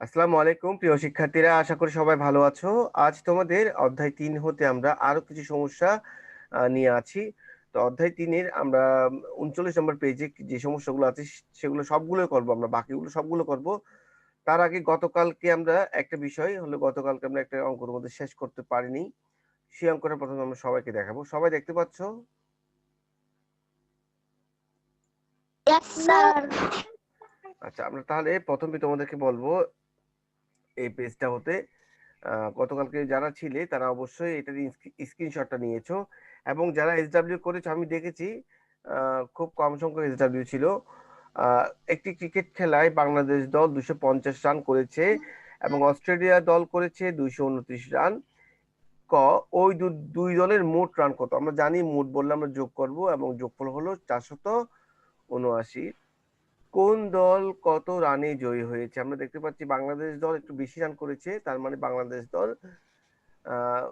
আসসালামু আলাইকুম প্রিয় শিক্ষার্থীরা, আশা করি সবাই ভালো আছো। আজ তোমাদের অধ্যায় 3 হতে আমরা আরো কিছু সমস্যা নিয়ে আছি। তো অধ্যায় 3-এর আমরা 39 নম্বর পেজে যে সমস্যাগুলো আছে সেগুলো সবগুলো করব, আমরা বাকিগুলো সবগুলো করব। তার আগে গতকালকে আমরা একটা বিষয় হলো, গতকালকে আমরা একটা অঙ্কের মধ্যে শেষ করতে পারিনি। সেই অঙ্কটা প্রথমে আমরা সবাইকে দেখাবো। সবাই দেখতে পাচ্ছো? Yes, sir. আচ্ছা, আমরা তাহলে প্রথমে তোমাদেরকে বলবো এই পেজটা হতে গতকালকে যারা ছিলে তারা অবশ্যই এটার স্ক্রিনশটটা নিয়েছো, এবং যারা এসডব্লিউ করেছো আমি দেখেছি খুব কম সংখ্যক এসডব্লিউ ছিল। আহ, একটি ক্রিকেট খেলায় বাংলাদেশ দল 250 রান করেছে এবং অস্ট্রেলিয়া দল করেছে 229 রান। ক, ওই দুই দলের মোট রান কত? আমরা জানি মোট বললে আমরা যোগ করব এবং যোগফল হলো 479। কোন দল কত রানে জয়ী হয়েছে? আমরা দেখতে পাচ্ছি বাংলাদেশ দল একটু বেশি রান করেছে, তার মানে বাংলাদেশ দল আহ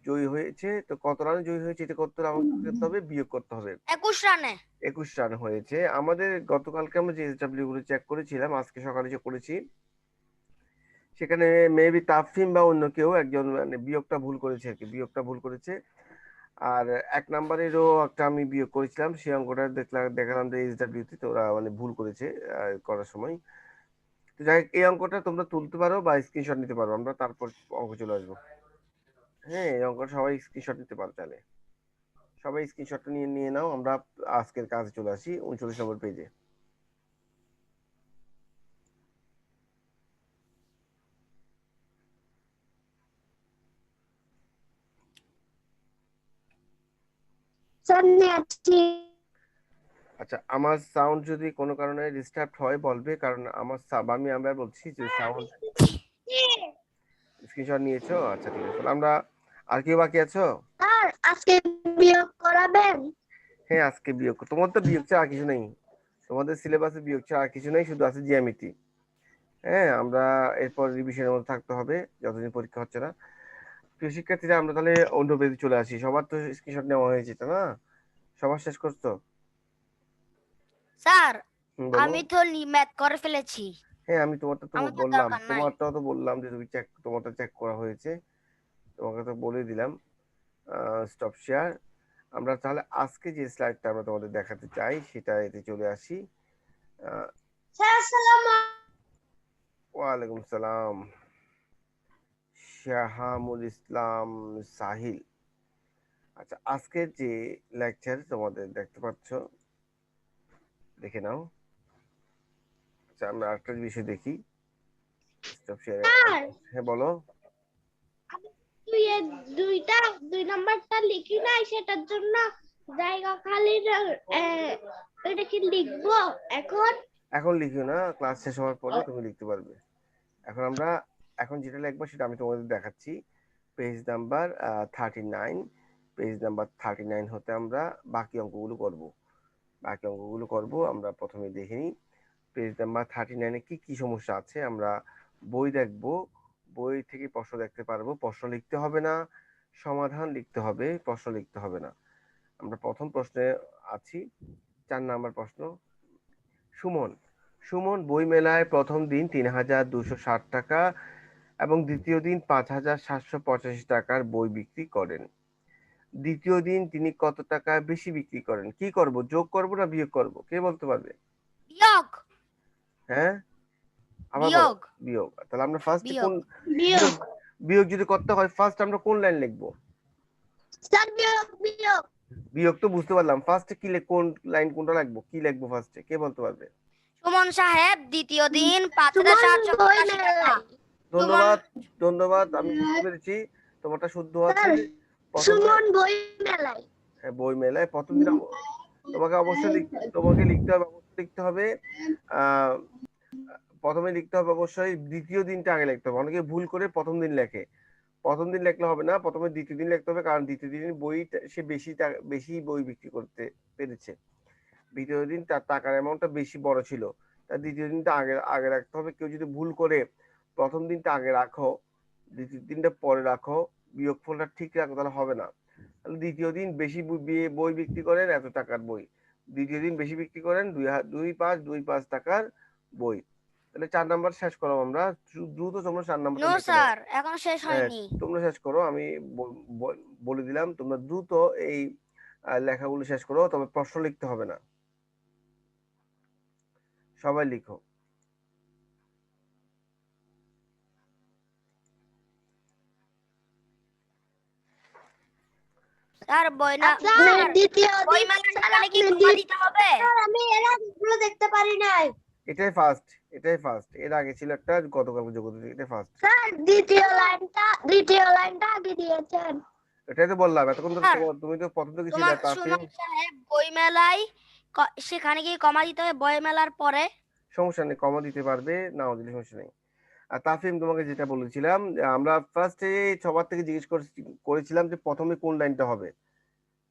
জয়ী হয়েছে। তো কত রানে জয়ী হয়েছে এটা করতে হলে আমাকে করতে হবে, বিয়োগ করতে হবে। 21 রানে। 21 রান হয়েছে। আমাদের গতকালকে আমরা যে এসডব্লিউ গুলো চেক করেছিলাম, আজকে সকালে যে করেছি, সেখানে মেবি তাফহিম বা অন্য কেউ একজন মানে বিয়োগটা ভুল করেছে আর কি, বিয়োগটা ভুল করেছে। আর 1 নম্বরেরও একটা আমি বিয়োগ করেছিলাম, সেই অঙ্কটা দেখালাম যে এসডব্লিউ তে, তো ওরা মানে ভুল করেছে করার সময়। তো যাই হোক, এই অঙ্কটা তোমরা তুলতে পারো বা স্ক্রিনশট নিতে পারো, আমরা তারপর অঙ্ক চলে আসবো। হ্যাঁ, এই অঙ্কটা সবাই স্ক্রিনশট নিতে পারো তাহলে। সবাই স্ক্রিনশটটা নিয়ে নিয়ে নাও, আমরা আজকের কাজে চলে আসি 39 নম্বর পেজে। স্যার নেছি। আচ্ছা, আমার সাউন্ড যদি কোনো কারণে ডিস্টার্ব হয় বলবে, কারণ আমি আমরা বলছি যে সাউন্ড। স্ক্রিনশট নিয়েছো? আচ্ছা ঠিক আছে, তাহলে আমরা আর কেউ বাকি আছো? স্যার আজকে বিয়োগ করাবেন? হ্যাঁ, আজকে বিয়োগ, তোমার তো বিয়োগ ছাড়া আর কিছু নেই, তোমাদের সিলেবাসে বিয়োগ ছাড়া আর কিছু নেই, শুধু আছে জ্যামিতি। হ্যাঁ, আমরা এরপর রিভিশনের মধ্যে থাকতে হবে যতদিন পরীক্ষা হচ্ছে না। প্রিয় শিক্ষার্থীরা, আমরা তাহলে অন্য পেজে চলে আসি। সবার তো স্ক্রিনশট নেওয়া হয়েছে তো না? সবার শেষ করছো? স্যার বলো। আমি তো ম্যাথ করে ফেলেছি। হ্যাঁ, আমি তোমারটা তো আমার তো বললাম, দরকার নাই। তোমারটাও তো বললাম যে তুমি চেক, তোমারটা চেক করা হয়েছে, তোমাকে তো বলে দিলাম। Stop share. আমরা তাহলে আজকে যে স্লাইডটা আমরা তোমাদের দেখাতে চাই সেটা এতে চলে আসি। আহ, স্যার আসসালামু ওয়ালাইকুম সালাম। শাহামুল ইসলাম সাহিল। আচ্ছা, আজকের যে লেকচার তোমাদের দেখতে পাচ্ছ, দেখে নাও। আচ্ছা, আমরা আরেকটা বিষয় দেখি। Stop share. স্যার, হ্যাঁ বলো। আমি দুইটা 2 নাম্বারটা লিখি নাই, সেটার জন্য জায়গা খালি এটা কি লিখবো এখন? এখন লিখিও না, ক্লাস শেষ হওয়ার পরে তুমি লিখতে পারবে। এখন আমরা এখন যেটা লিখবো সেটা আমি তোমাদের দেখাচ্ছি। Page number 39। পেজ নাম্বার 39 হতে আমরা বাকি অঙ্কগুলো করব। আমরা প্রথমে দেখে নিই পেজ নাম্বার 39-এ কি কি সমস্যা আছে। আমরা বই দেখব, বই থেকে প্রশ্ন দেখতে পারবো, প্রশ্ন লিখতে হবে না, সমাধান লিখতে হবে, প্রশ্ন লিখতে হবে না। আমরা প্রথম প্রশ্নে আছি, 4 নম্বর প্রশ্ন। সুমন সুমন বই মেলায় প্রথম দিন 3,260 টাকা এবং দ্বিতীয় দিন 5,785 টাকার বই বিক্রি করেন। দ্বিতীয় দিন তিনি কত টাকা বেশি বিক্রি করেন? কি করব, যোগ করব না বিয়োগ করব, কে বলতে পারবে? বিয়োগ। হ্যাঁ, আবার বলো। বিয়োগ। বিয়োগ। তাহলে আমরা ফার্স্টে বিয়োগ। কোন বিয়োগ। বিয়োগ? বিয়োগ যদি করতে হয় ফার্স্ট আমরা কোন লাইন লিখবো? স্যার বিয়োগ বিয়োগ। বিয়োগ তো বুঝতে পারলাম, ফার্স্টে কি কোন লাইন কোনটা লিখবো, কি লিখবো ফার্স্টে, কে বলতে পারবে? সুমন সাহেব দ্বিতীয় দিন 5,785 টাকা। সুমন ধন্যবাদ, ধন্যবাদ, আমি বুঝতে পেরেছি, তোমারটা শুদ্ধ আছে। স্যার প্রথমে সুমন বই মেলায়। হ্যাঁ, বই মেলায় প্রথম দিন তোমাকে অবশ্যই তোমাকে লিখতে হবে, অবশ্যই লিখতে হবে। আহ প্রথমে লিখতে হবে অবশ্যই, দ্বিতীয় দিনটা আগে লিখতে হবে। অনেকে ভুল করে প্রথম দিন লেখে, প্রথম দিন লিখলে হবে না, প্রথমে দ্বিতীয় দিন লিখতে হবে, কারণ দ্বিতীয় দিন বই সে বেশি বই বিক্রি করতে পেরেছে। দ্বিতীয় দিন তার টাকার অ্যামাউন্টটা বেশি বড় ছিল, তার দ্বিতীয় দিনটা আগে আগে রাখতে হবে। কেউ যদি ভুল করে প্রথম দিনটা আগে রাখো, দ্বিতীয় দিনটা পরে রাখো, বিয়োগফলটা ঠিক রাখো, তাহলে হবে না। তাহলে দ্বিতীয় দিন বেশি বই বিক্রি করেন এত টাকার বই, দ্বিতীয় দিন বেশি বিক্রি করেন 2,525 টাকার বই। তাহলে 4 নাম্বার শেষ করো আমরা, দ্রুত তোমরা 4 নাম্বারটা নো লিখে দাও। স্যার, এখন শেষ হ্যাঁ, হয়নি। তোমরা শেষ করো, আমি বলে দিলাম তোমরা দ্রুত এই লেখাগুলো শেষ করো, তবে প্রশ্ন লিখতে হবে না, সবাই লিখো। স্যার বইমেলার এখানে কি কমা দিতে হবে? আমি এর আগেগুলো দেখতে পারি নাই। এটাই ফার্স্ট, এটাই ফার্স্ট, এর আগে ছিল একটা গতকালকে যোগ, এটাই ফার্স্ট। স্যার দ্বিতীয় লাইনটা আগে দিয়েছেন। এটাই তো বললাম এতক্ষণ ধরে, স্যার, তুমি তো প্রথম থেকে ছিলে তাফিম। সুমন সাহেব বইমেলায় সেখানে কি কমা দিতে হবে বইমেলার পরে? সমস্যা নেই, কমা দিতে পারবে, নাও দিলে সমস্যা নেই। আর তাফিম, তোমাকে যেটা বলেছিলাম, আমরা ফার্স্টে সবার থেকে জিজ্ঞেস করেছিলাম যে প্রথমে কোন লাইনটা হবে।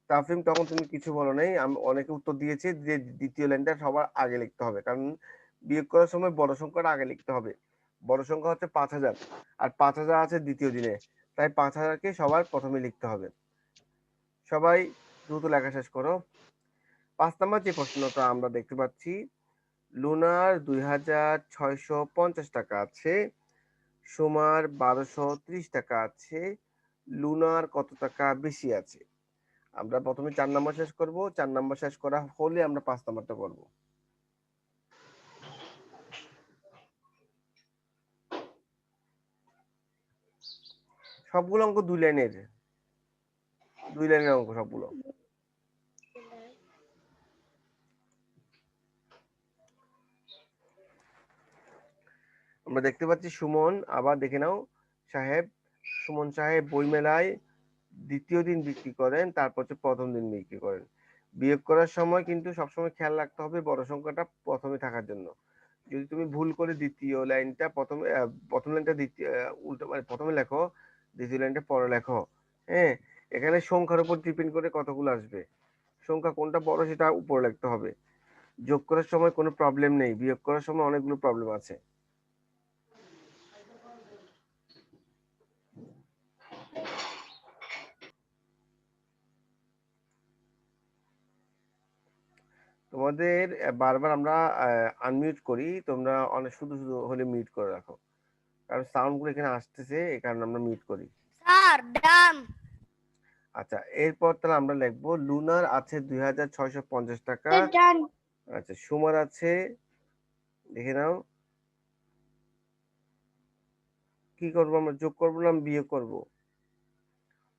তাফিম, তখন তুমি কিছু বলো নাই, আমি অনেকে উত্তর দিয়েছে যে দ্বিতীয় লাইনটা সবার আগে লিখতে হবে, কারণ বিয়োগ করার সময় বড় সংখ্যাটা আগে লিখতে হবে। বড় সংখ্যা হচ্ছে 5000, আর 5000 আছে দ্বিতীয় দিনে, তাই 5000কে সবার প্রথমে লিখতে হবে। সবাই দ্রুত লেখা শেষ করো। 5 নাম্বার যে প্রশ্নটা আমরা দেখতে পাচ্ছি, লুনার 2650 টাকা আছে, সোমার 1230 টাকা আছে, লুনার কত টাকা বেশি আছে? আমরা প্রথমে 4 নাম্বার শেষ করব, 4 নাম্বার শেষ করা হলে আমরা 5 নাম্বারটা করব। সবগুলো অঙ্ক 2 লাইনের, 2 লাইনের অঙ্ক সবগুলো। আমরা দেখতে পাচ্ছি সুমন, আবার দেখে নাও সাহেব, সুমন সাহেব বইমেলায় দ্বিতীয় দিন বিক্রি করেন, তারপর হচ্ছে প্রথম দিন বিক্রি করেন। বিয়োগ করার সময় কিন্তু সবসময় খেয়াল রাখতে হবে বড় সংখ্যাটা প্রথমে থাকার জন্য। যদি তুমি ভুল করে দ্বিতীয় লাইনটা প্রথমে, প্রথম লাইনটা দ্বিতীয় উল্টো মানে প্রথমে লেখো, দ্বিতীয় লাইনটা পরে লেখো, হ্যাঁ, এখানে সংখ্যার উপর ডিপেন্ড করে কতগুলো আসবে, সংখ্যা কোনটা বড় সেটা উপরে লিখতে হবে। যোগ করার সময় কোনো প্রবলেম নেই, বিয়োগ করার সময় অনেকগুলো প্রবলেম আছে। তোমাদের বারবার আমরা আনমিউট করি, তোমরা অনেক শুধু শুধু হলে মিউট করে রাখো, কারণ সাউন্ড গুলো এখানে আসতেছে, এই কারণে আমরা মিউট করি। স্যার ডান। আচ্ছা, এরপর তাহলে আমরা লিখবো লুনার আছে 2650 টাকা। ডান। আচ্ছা, সুমার আছে, দেখে নাও কি করবো আমরা, যোগ করবো না বিয়োগ করব?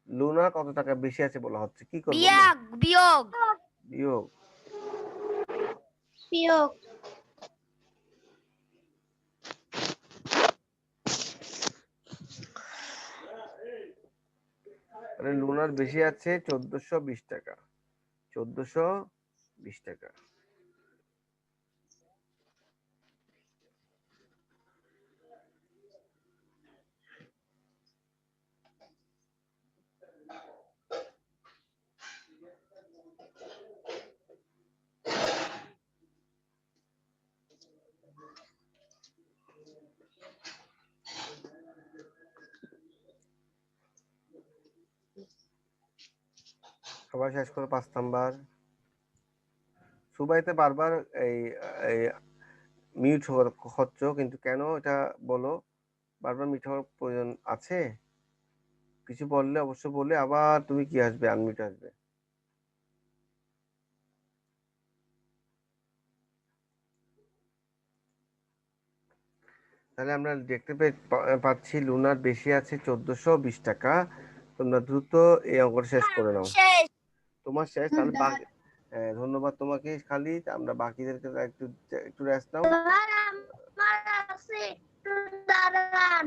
লুনার কত টাকা বেশি আছে বলা হচ্ছে, কি করবো আমরা? বিয়োগ। বিয়োগ। বিয়োগ। তাহলে লুনার বেশি আছে 1420 টাকা, 1420 টাকা। সবাই শেষ করো 5 নাম্বার। সুবাইতে বারবার এই মিউট হচ্ছ, কিন্তু কেন এটা বলো, বারবার মিউট হওয়ার প্রয়োজন আছে? কিছু বললে অবশ্যই বললে আবার তুমি কি আসবে, আনমিউট আসবে। তাহলে আমরা দেখতে পাচ্ছি লুনার বেশি আছে 1420 টাকা। তোমরা দ্রুত এই অঙ্কটা শেষ করে নাও। শেষ। তোমার শেষ, তাহলে বাকি, ধন্যবাদ তোমাকে। খালি আমরা বাকিদেরকে একটু একটু রেস্ট নাও। আমার আছে, একটু দাঁড়ান।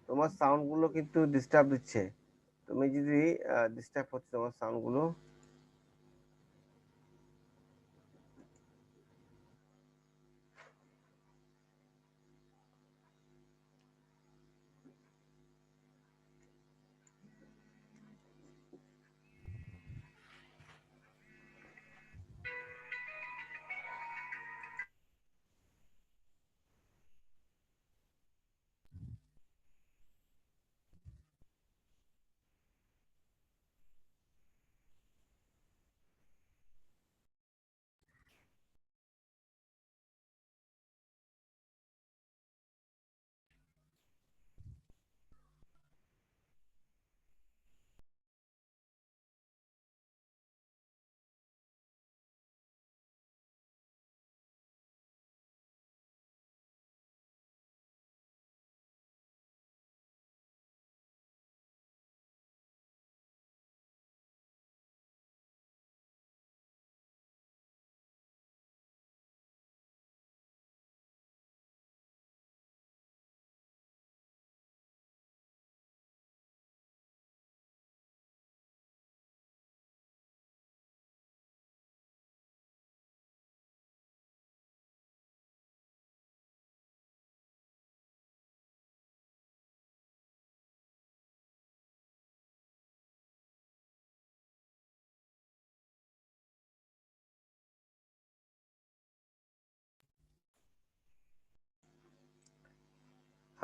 তোমার সাউন্ড গুলো কিন্তু ডিস্টার্ব দিচ্ছে, তুমি যদি ডিস্টার্ব হচ্ছে তোমার সাউন্ড গুলো।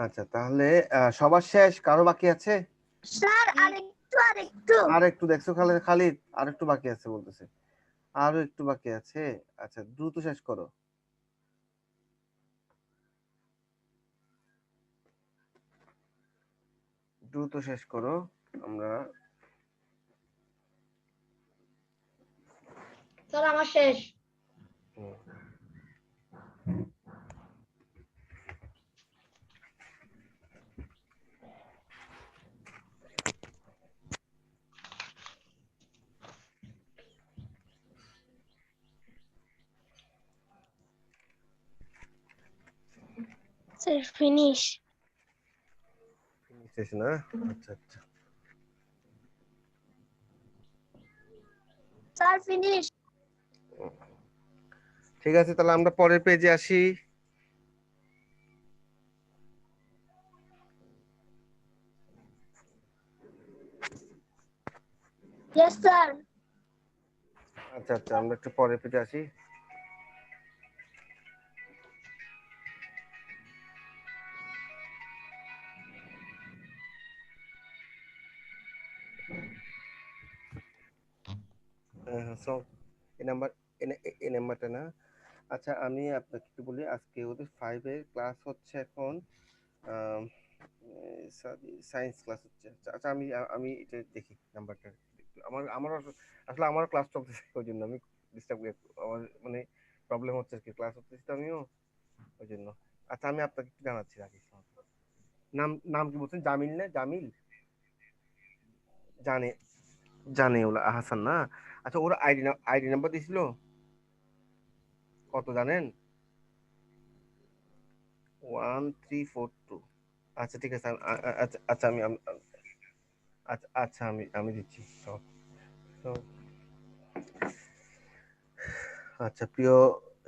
আচ্ছা তাহলে সবার শেষ, কারো বাকি আছে? স্যার আরেকটু আর একটু দেখছো খালিদ, খালিদ আর একটু বাকি আছে বলতেছে, আরো একটু বাকি আছে। আচ্ছা দ্রুত শেষ করো। দ্রুত শেষ করো। আমরা স্যার আমার শেষ। হুম, স্যার ফিনিশ। শেষ না? আচ্ছা আচ্ছা স্যার ফিনিশ। ঠিক আছে, তাহলে আমরা পরের পেজে আসি। Yes sir. আচ্ছা আচ্ছা আমরা একটু পরের পেজে আসি। সো এই নাম্বার, এই নাম্বারটা না। আচ্ছা আমি আপনাকে একটু বলি, আজকে ওদের 5 এর ক্লাস হচ্ছে এখন, সায়েন্স ক্লাস হচ্ছে। আচ্ছা আচ্ছা, আমি এটা দেখি নাম্বারটা। আমার আসলে আমার ক্লাস চলতেছে, ওই জন্য আমি ডিস্টার্ব করি একটু। আমার মানে প্রবলেম হচ্ছে আর কি, ক্লাস হচ্ছে তো আমিও, ওই জন্য। আচ্ছা আমি আপনাকে একটু জানাচ্ছি, রাখি। নাম নাম কি বলছেন? জামিল না? জামিল? জানে, জানে ওলা আহসান না? আচ্ছা ওরা আইডি নাম্বার দিছিল কত জানেন? 1342। আচ্ছা ঠিক আছে, আচ্ছা আচ্ছা আচ্ছা আচ্ছা আমি দিচ্ছি। তো তো আচ্ছা প্রিয়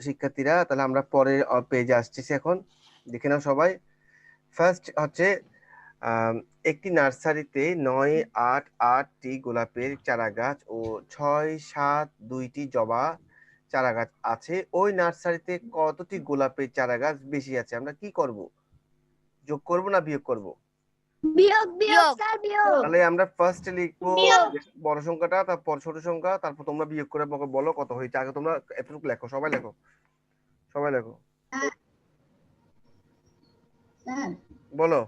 শিক্ষার্থীরা, তাহলে আমরা পরের পেজে আসতেছি এখন। দেখে নাও সবাই। ফার্স্ট হচ্ছে আম, একটি নার্সারিতে 9-8-8টি গোলাপের চারা গাছ ও 6-7-2টি জবা চারা গাছ আছে। ওই নার্সারিতে কতটি গোলাপের চারা গাছ বেশি আছে? আমরা কি করব? যোগ করব না বিয়োগ করব? বিয়োগ বিয়োগ। স্যার বিয়োগ। তাহলে আমরা ফার্স্টে লিখবো বিয়োগ। বড় সংখ্যাটা, তারপর ছোট সংখ্যা, তারপর তোমরা বিয়োগ করে আমাকে বলো কত হয়েছে। আগে তোমরা এতটুকু লেখো, সবাই লেখো, সবাই লেখো, স্যার বলো।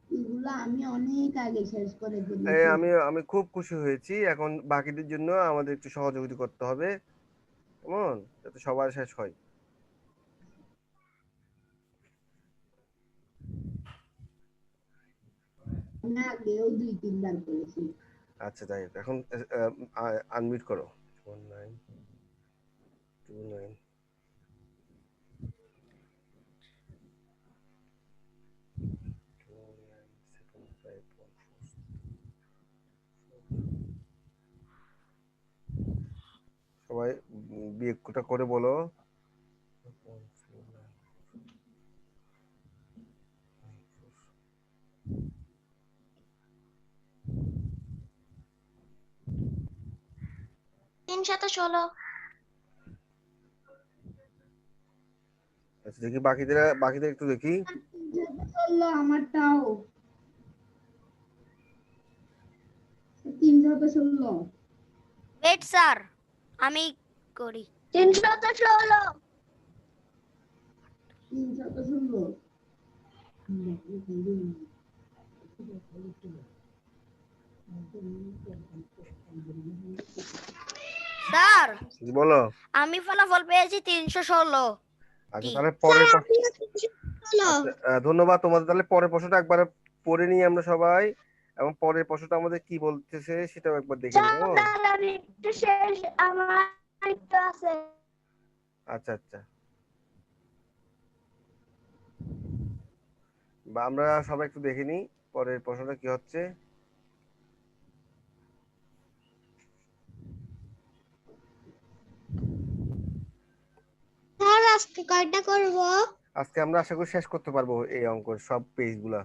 এগুলো আমি অনেক আগে শেষ করে এই ফেলেছি। আমি খুব খুশি হয়েছি। এখন বাকিদের জন্য আমাদের একটু সহযোগিতা করতে হবে, কেমন, যাতে সবার শেষ হয়। আমি আগেও 2-3 বার করেছি। আচ্ছা যাই হোক, এখন আনমিউট করো। 1929। সবাই বিয়োগটা করে বলো। তিন সাথে 16। আচ্ছা দেখি বাকিদের একটু দেখি। 316 আমারটাও 316। ওয়েট স্যার, আমি করি। 316। 316। স্যার বলো। আমি ফলাফল পেয়েছি 316। আচ্ছা টি তাহলে স্যার পরের আপনিও 316। আচ্ছা, ধন্যবাদ তোমাদের। তাহলে পরের প্রশ্নটা একবার পড়ে নিই আমরা সবাই, এবং পরের প্রশ্নটা আমাদের কি বলতেছে সেটাও একবার দেখে স্যার নিই, কেমন? দাঁড়ান একটু শেষ, আমার একটু আছে। আচ্ছা আচ্ছা, বা আমরা সবাই একটু দেখে নিই পরের প্রশ্নটা কি হচ্ছে। স্যার আজকে কয়টা করব? আজকে আমরা আশা করি শেষ করতে পারবো এই অঙ্কের সব পেজগুলা।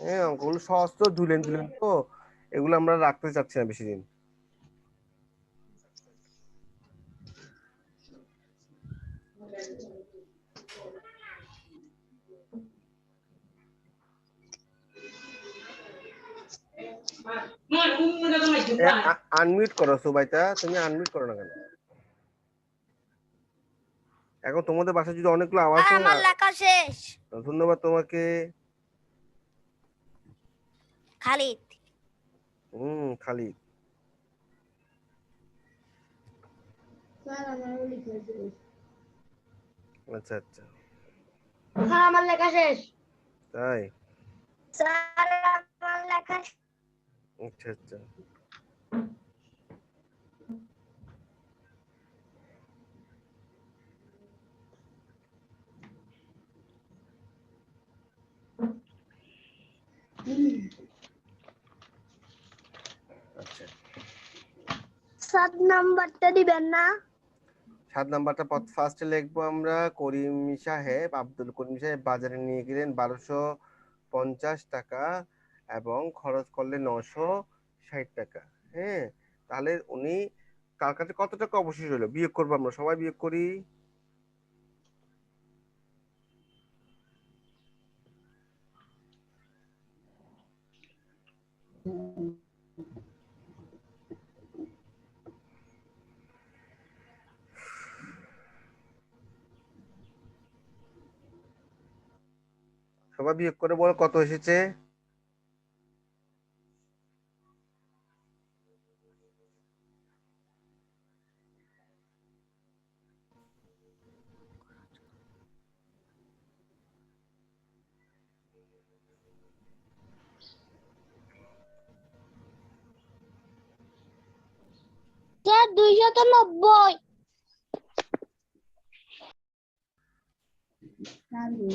হ্যাঁ অঙ্কগুলো সহজ তো, ঝুলেন ঝুলেন তো, এগুলো আমরা রাখতে চাচ্ছি না বেশি দিন। আনমিউট করো সুবাইতা, তুমি আনমিউট করো না কেন? এখন তোমাদের বাসায় যদি অনেকগুলো আওয়াজ স্যার হয় আমার লেখা শেষ। ধন্যবাদ তোমাকে। খালিদ। খালিদ। স্যার আমারও লিখে শেষ। আচ্ছা আচ্ছা, স্যার আমার লেখা শেষ। তাই? স্যার আমার লেখা আচ্ছা আচ্ছা। আচ্ছা, 7 নাম্বারটা দিবেন না? 7 নাম্বারটা ফার্স্টে লিখবো আমরা। করিম সাহেব, আব্দুল করিম সাহেব বাজারে নিয়ে গেলেন 1250 টাকা এবং খরচ করলেন 960 টাকা। হ্যাঁ, তাহলে উনি তার কাছে কত টাকা অবশিষ্ট হলো? বিয়োগ করবো আমরা, সবাই বিয়োগ করি। সবাই বিয়োগ করে বলো কত এসেছে। স্যার 290। জি।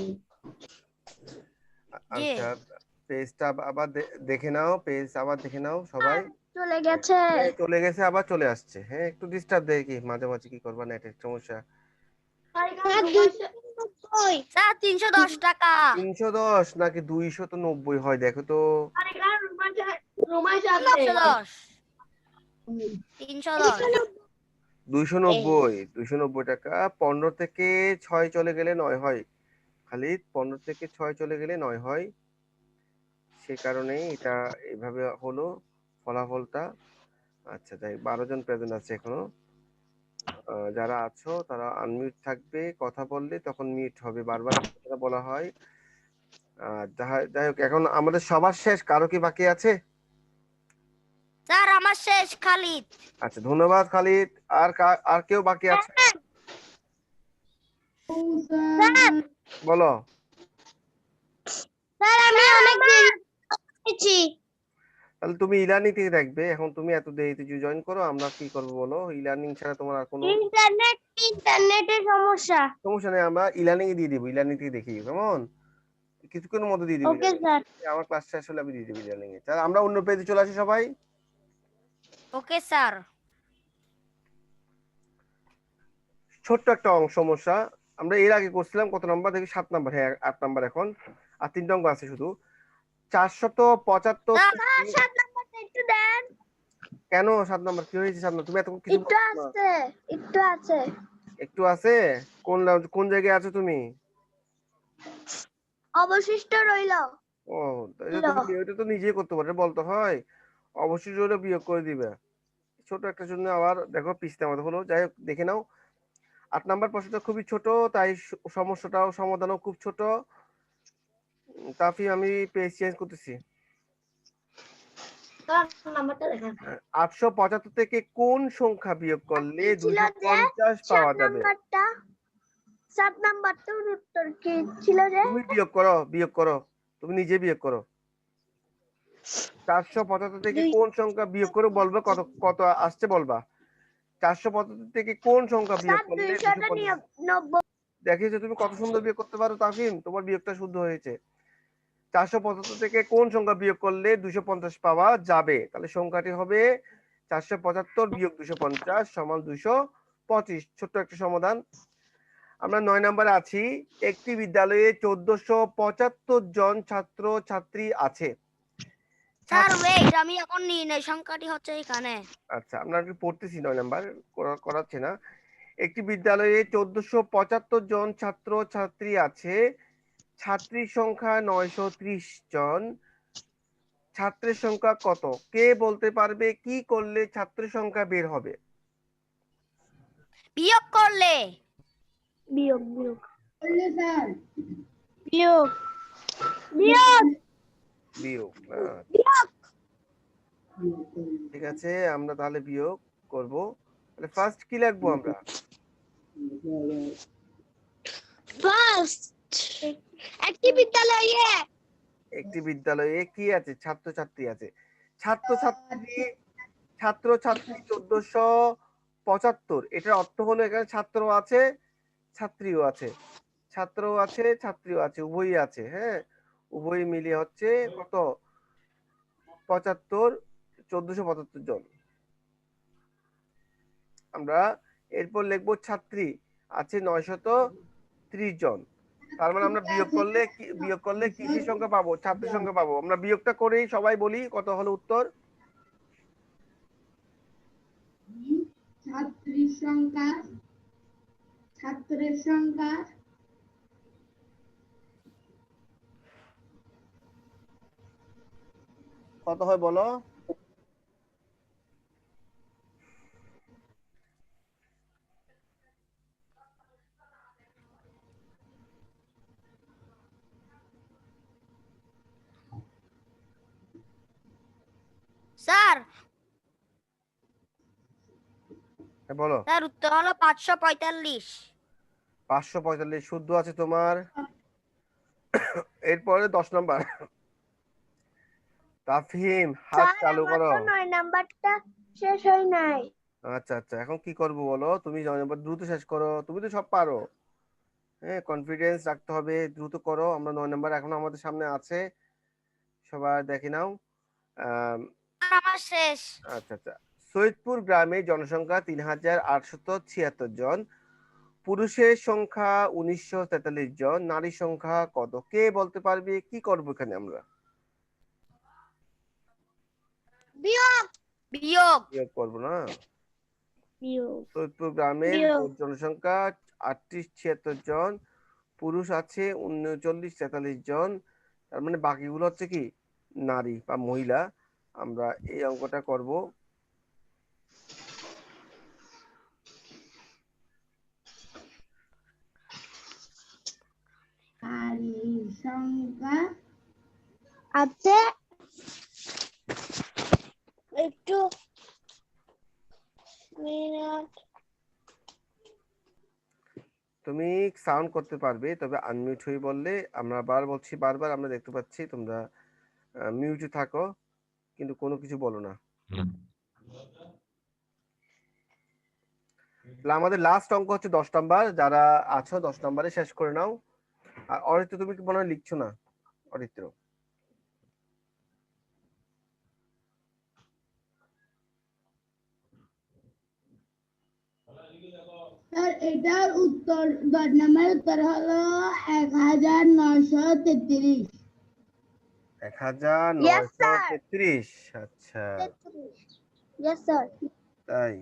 আচ্ছা, পেজটা আবার দেখে নাও, পেজ আবার দেখে নাও সবাই। চলে গেছে। চলে গেছে, আবার চলে আসছে। হ্যাঁ, একটু ডিস্টার্ব দেয় কি মাঝে মাঝে, কি করবা, নেটের সমস্যা। স্যার 290। স্যার 310 টাকা। 310 নাকি 290 হয়, দেখো তো। 310। 310। 290 টাকা। 15 থেকে 6 চলে গেলে 9 হয়। খালিদ, 15 থেকে 6 চলে গেলে 9 হয়, সে কারণেই এটা এইভাবে হলো ফলাফলটা। আচ্ছা, তাই 12 জন প্রেজেন্ট আছে এখনো। যারা আছো তারা আনমিউট থাকবে, কথা বললে তখন মিউট হবে, বারবার কথা বলা হয়। যাই হোক, এখন আমাদের সবার শেষ, কারো কি বাকি আছে? স্যার আমার শেষ খালিদ। আচ্ছা, ধন্যবাদ খালিদ। আর কেউ বাকি আছে? ও স্যার, বলো। স্যার আমি অনেক দেরি করেছি। তাহলে তুমি ইলার্নিং থেকে দেখবে। এখন তুমি এত দেরিতে জয়েন করো, আমরা কি করব বলো? ইলার্নিং ছাড়া তোমার আর কোনো ইন্টারনেটের সমস্যা। সমস্যা নেই, আমরা ইলার্নিং এ দিয়ে দিব। ইলার্নিং থেকে দেখি কেমন, কিছুক্ষণের মধ্যে দিয়ে দিব। Okay sir. আমার ক্লাস শেষ হলে আমি দিয়ে দিব ইলার্নিং এ। তাহলে আমরা অন্য পেজে চলে আসি সবাই। Okay sir. ছোট্ট একটা সমস্যা, আমরা এর আগে করছিলাম কত নাম্বার দেখি, 7 নাম্বার। হ্যাঁ, 8 নাম্বার এখন, আর 3টা অঙ্ক আছে শুধু। 475 স্যার 7 নাম্বারটা একটু দেন। কেন 7 নাম্বার কি হয়েছে? 7 নাম্বার তুমি এত কিছু একটু বলছো না। আছে, একটু আছে। একটু আছে? কোন জায়গায় আছো তুমি? অবশিষ্ট রইল। ও, এটা তো নিজেই করতে পারো, বলতে হয়। অবশ্যই জোরে বিয়োগ করে দিবে। ছোট একটা জন্য আবার দেখো পিছতে আমাদের হলো। যাই হোক, দেখে নাও। 8 নাম্বার প্রশ্নটা খুবই ছোট, তাই সমস্যাটাও সমাধানও খুব ছোট। তাফি, আমি পেজ চেঞ্জ করতেছি। স্যার নাম্বারটা দেখেন। 875 থেকে কোন সংখ্যা বিয়োগ করলে কি ছিল যে 250 পাওয়া 7 যাবে? নাম্বারটা? 7 নাম্বারটার উত্তর কি ছিল যে? তুমি বিয়োগ করো, বিয়োগ করো, তুমি নিজে বিয়োগ করো। 475 থেকে কোন সংখ্যা বিয়োগ করে বলবে কত কত আসছে বলবা। 475 থেকে কোন সংখ্যা বিয়োগ স্যার করলে 250? 290। দেখিয়েছো তুমি কত সুন্দর বিয়োগ করতে পারো তাফিম, তোমার বিয়োগটা শুদ্ধ হয়েছে। 475 থেকে কোন সংখ্যা বিয়োগ করলে 250 পাওয়া যাবে? তাহলে সংখ্যাটি হবে 475 বিয়োগ 250 সমান 225। ছোট্ট একটা সমাধান। আমরা 9 নম্বরে আছি। একটি বিদ্যালয়ে 1475 জন ছাত্র ছাত্রী আছে। স্যার ওয়েট, আমি এখন নিই নাই, সংখ্যাটি হচ্ছে এখানে। আচ্ছা, আমরা একটু পড়তেছি। 9 নাম্বার করাচ্ছে না। একটি বিদ্যালয়ে 1475 জন ছাত্র ছাত্রী আছে, ছাত্রীর সংখ্যা 930 জন, ছাত্রের সংখ্যা কত? কে বলতে পারবে কি করলে ছাত্রের সংখ্যা বের হবে? বিয়োগ করলে। বিয়োগ বিয়োগ বললে স্যার বিয়োগ বিয়োগ বিয়োগ না? বিয়োগ ঠিক আছে, আমরা তাহলে বিয়োগ করব। তাহলে ফার্স্ট কি লিখবো আমরা? ফার্স্ট একটি বিদ্যালয়ে একটি বিদ্যালয়ে কি আছে? ছাত্রছাত্রী আছে। ছাত্রছাত্রী 1475। এটার অর্থ হলো এখানে ছাত্র আছে, ছাত্রীও আছে, ছাত্রও আছে, ছাত্রীও আছে, উভয়ই আছে। হ্যাঁ, উভয় মিলিয়ে হচ্ছে কত? 75, 1475 জন। আমরা এরপর লিখবো ছাত্রী আছে 930 জন। তার মানে আমরা বিয়োগ করলে কিসের সংখ্যা পাবো? ছাত্রের সংখ্যা পাবো। আমরা বিয়োগটা করেই সবাই বলি কত হলো উত্তর? ছাত্রীর সংখ্যা ছাত্রের সংখ্যা কত হয় বলো? স্যার বলো। স্যার উত্তর হলো 545। 545 শুদ্ধ আছে তোমার। এরপরে 10 নাম্বার। তাফহিম, হাত স্যার চালু আমার করো। তো 9 নাম্বারটা শেষ হয় নাই। আচ্ছা আচ্ছা, এখন কি করবো বলো? তুমি 9 নাম্বার দ্রুত শেষ করো, তুমি তো সব পারো। হ্যাঁ, কনফিডেন্স রাখতে হবে, দ্রুত করো। আমরা 9 নাম্বার এখনো আমাদের সামনে আছে, সবাই দেখে নাও। আহ স্যার আমার শেষ। আচ্ছা আচ্ছা, সৈয়দপুর গ্রামে জনসংখ্যা 3876 জন, পুরুষের সংখ্যা 1943 জন, নারীর সংখ্যা কত? কে বলতে পারবে কি করবো এখানে আমরা? বিয়োগ বিয়োগ বিয়োগ করবো না? বিয়োগ সৈয়দপুর গ্রামের বিয়োগ জনসংখ্যা 3876 জন, পুরুষ আছে 3943 জন, তার মানে বাকিগুলো হচ্ছে কি নারী বা মহিলা। আমরা এই অঙ্কটা করব। নারীর সংখ্যা আছে একটু মিনিট তুমি সাউন্ড করতে পারবে, তবে আনমিউট হয়ে বললে, আমরা বলছি বারবার, আমরা দেখতে পাচ্ছি তোমরা মিউটে থাকো কিন্তু কোনো কিছু বলো না। তাহলে আমাদের লাস্ট অঙ্ক হচ্ছে 10 নাম্বার। যারা আছো 10 নাম্বারে শেষ করে নাও। আর অরিত্র তুমি কি মনে হয় লিখছো না? অরিত্র স্যার এটার উত্তর 10 নাম্বারের উত্তর হলো 1933। 1933। আচ্ছা, 33 यस স্যার তাই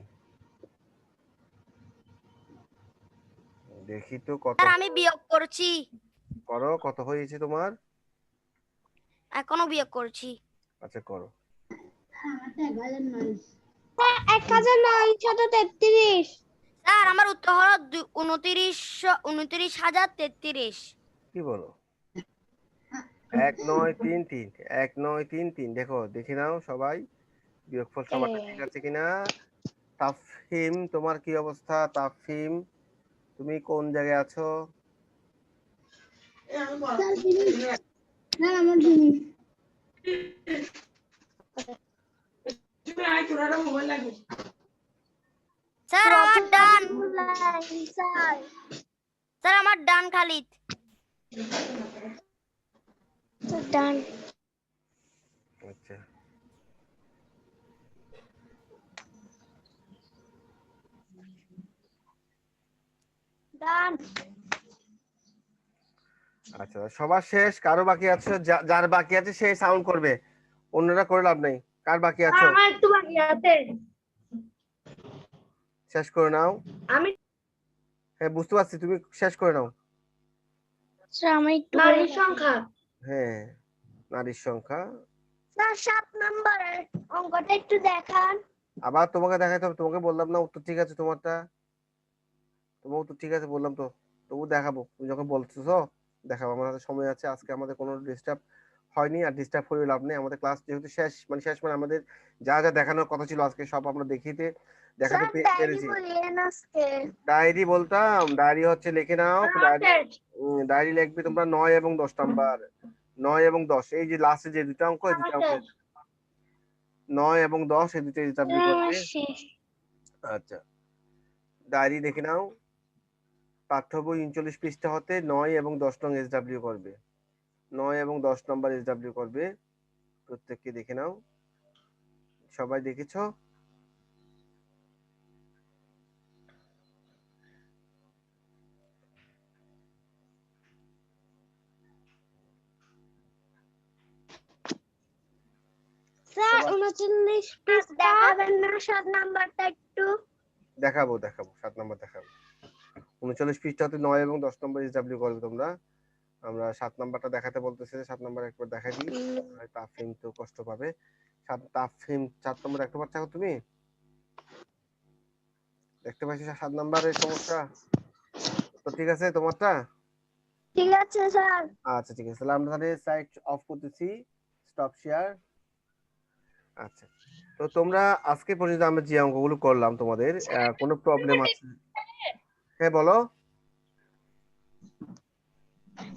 দেখি তো কত। স্যার আমি বিয়োগ করছি, করো, কত হয়েছে তোমার? এখনো বিয়োগ করছি। আচ্ছা করো। আমারটা 1900। 1933 স্যার আমার উত্তর হলো 29,033। কি বলো? 1933, 1933। দেখো, দেখে নাও সবাই বিয়োগফল সবারটা ঠিক আছে কিনা। তাফহিম, তোমার কি অবস্থা? তাফহিম, তুমি কোন জায়গায় আছো? স্যার জিনিস স্যার আমার জিনিস স্যার আমার ডান। স্যার স্যার আমার ডান খালিদ। ডান আচ্ছা, ডান আচ্ছা সবার শেষ? কারো বাকি আছে? যার বাকি আছে সে সাউন্ড করবে, অন্যরা করে লাভ নেই। কার বাকি আছো? আমার একটু বাকি আছে। শেষ করে নাও। আমি হ্যাঁ বুঝতে পারছি, তুমি শেষ করে নাও। স্যার আমি একটু নারীর সংখ্যা। হ্যাঁ, নারীর সংখ্যা। স্যার 7 নম্বরের অঙ্কটা একটু দেখান। আবার তোমাকে দেখাইতে হবে, তোমাকে বললাম না উত্তর ঠিক আছে তোমারটা, তোমার উত্তর ঠিক আছে বললাম তো, তবু দেখাবো, তুমি যখন বলতেছো দেখাবো, আমার হাতে সময় আছে, আজকে আমাদের কোনো ডিস্টার্ব হয়নি, আর ডিস্টার্ব করে লাভ নেই, আমাদের ক্লাস যেহেতু শেষ, মানে শেষ মানে আমাদের যা যা দেখানোর কথা ছিল আজকে সব আমরা দেখাতে স্যার ডায়েরি পেরেছি। বলিয়েন আজকে। ডায়েরি বলতাম, ডায়েরি হচ্ছে লিখে নাও, ডায়েরি লিখবে তোমরা 9 এবং 10 নাম্বার, 9 এবং 10, এই যে লাস্টে যে দুটো অঙ্ক, এই দুটো অঙ্ক 9 এবং 10 এই দুটো এসডব্লিউ করবে। আচ্ছা, ডায়েরি দেখে নাও, পাঠ্য বই 39 পৃষ্ঠা হতে 9 এবং 10 নং এসডব্লিউ করবে, 9 এবং 10 নম্বর এসডব্লিউ করবে, প্রত্যেককে দেখে নাও। সবাই দেখেছো? স্যার 39 পৃষ্ঠা দেখাবেন না 7 নাম্বারটা একটু? দেখাবো 7 নম্বর দেখাবো। 39 পৃষ্ঠা হতে 9 এবং 10 নম্বর এসডব্লিউ করবে তোমরা। আমরা 7 নাম্বারটা দেখাতে বলতেছি, 7 নাম্বার একবার দেখাই দিই, তাফহিম তো কষ্ট পাবে। তাফহিম 7 নম্বর একটা বার চাও তুমি, দেখতে পাচ্ছি 7 নাম্বারের সমস্যা তো, ঠিক আছে তোমারটা? ঠিক আছে স্যার। আচ্ছা ঠিক আছে, তাহলে আমরা তাহলে সাইট অফ করতেছি, স্টপ শেয়ার। আচ্ছা, তো তোমরা আজকে পর্যন্ত আমরা যে অঙ্কগুলো করলাম তোমাদের কোনো প্রবলেম আছে? হ্যাঁ বলো।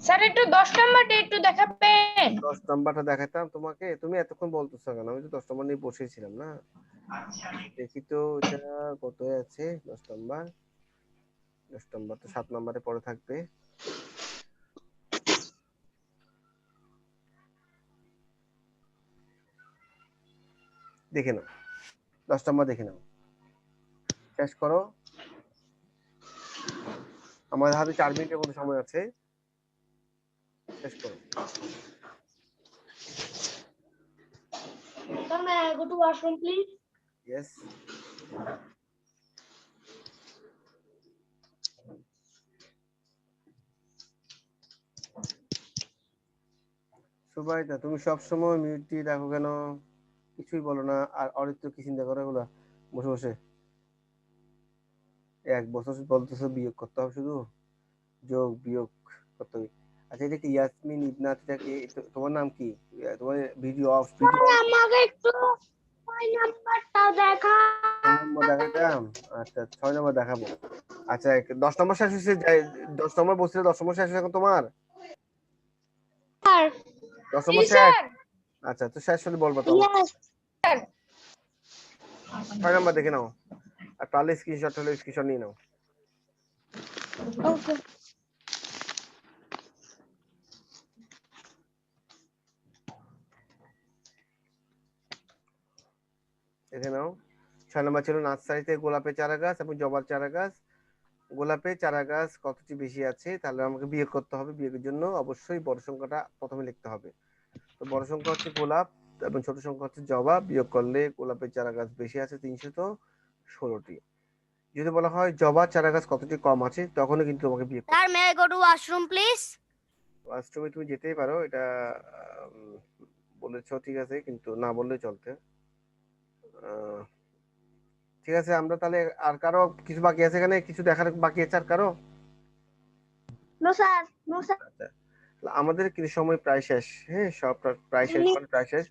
স্যার একটু 10 নাম্বারটা একটু দেখাবেন। 10 নাম্বারটা দেখাতাম তোমাকে, তুমি এতক্ষণ বলতেছো কেন? আমি তো 10 নাম্বার নিয়ে বসেছিলাম না। দেখি তো এটা কত আছে 10 নাম্বার, 10 নাম্বার তো 7 নাম্বারে পরে থাকবে। দেখে নাও 10 নাম্বার, দেখে নাও, শেষ করো, আমাদের হাতে 4 মিনিটের মতো সময় আছে, শেষ করো। Can I go to washroom, please? Yes, Subaida তুমি সবসময় মিউট দিয়ে রাখো কেন? কিছুই বলো না, আর অরিত্র কি চিন্তা করে এগুলা বসে বসে? 1 বছর বলতেছো বিয়োগ করতে হবে, শুধু যোগ বিয়োগ করতে হবে। আচ্ছা এটা কি ইয়াসমিন ইবনাথ, এটা কি তোমার নাম কি? তোমার ভিডিও অফ, ভিডিও আমাকে একটু 6 নাম্বারটা দেখা। 6 নম্বর দেখাতাম। আচ্ছা 6 নম্বর দেখাবো। আচ্ছা 10 নম্বর শেষ হয়েছে, 10 নম্বর বলছিল, 10 নম্বর শেষ হয়েছে এখন তোমার? 10 নম্বর শেষ? আচ্ছা তো শেষ হলে বলবো তো। 6 নম্বর দেখে নাও, আর তাহলে স্ক্রিনশট হলে স্ক্রিনশট নিয়ে নাও। ওকে। দেখে নাও 6 নম্বর ছিল নার্সারিতে গোলাপের চারা গাছ এবং জবার চারা গাছ। গোলাপের চারা গাছ কতটি বেশি আছে, তাহলে আমাকে বিয়োগ করতে হবে, বিয়োগের জন্য অবশ্যই বড় সংখ্যাটা প্রথমে লিখতে হবে। তো বড় সংখ্যা হচ্ছে গোলাপ এবং ছোট সংখ্যা হচ্ছে জবা, বিয়োগ করলে গোলাপের চারা গাছ বেশি আছে 316টি। যদি বলা হয় জবা চারা গাছ কতটি কম আছে, তখনও কিন্তু তোমাকে বিয়োগ করতে Sir, may I go to washroom, please? বাস্তবে তুমি যেতেই পারো, এটা বলেছো ঠিক আছে, কিন্তু না বললেই চলতে। ঠিক আছে, আমরা তাহলে আর কারো কিছু বাকি আছে এখানে, কিছু দেখার বাকি আছে আর কারো? No sir, no sir. আচ্ছা, আমাদের কিছু সময় প্রায় শেষ, হ্যাঁ সব প্রায় শেষ, মানে প্রায় শেষ,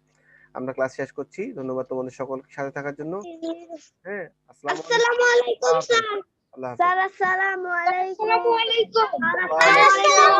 আমরা ক্লাস শেষ করছি। ধন্যবাদ তোমাদের সকলকে সাথে থাকার জন্য। হ্যাঁ, আসসালামু আলাইকুম স্যার। আল্লাহ হাফেজ। স্যার আসসালামু আলাইকুম। আসসালামু আলাইকুম। আসসালামু আলাইকুম।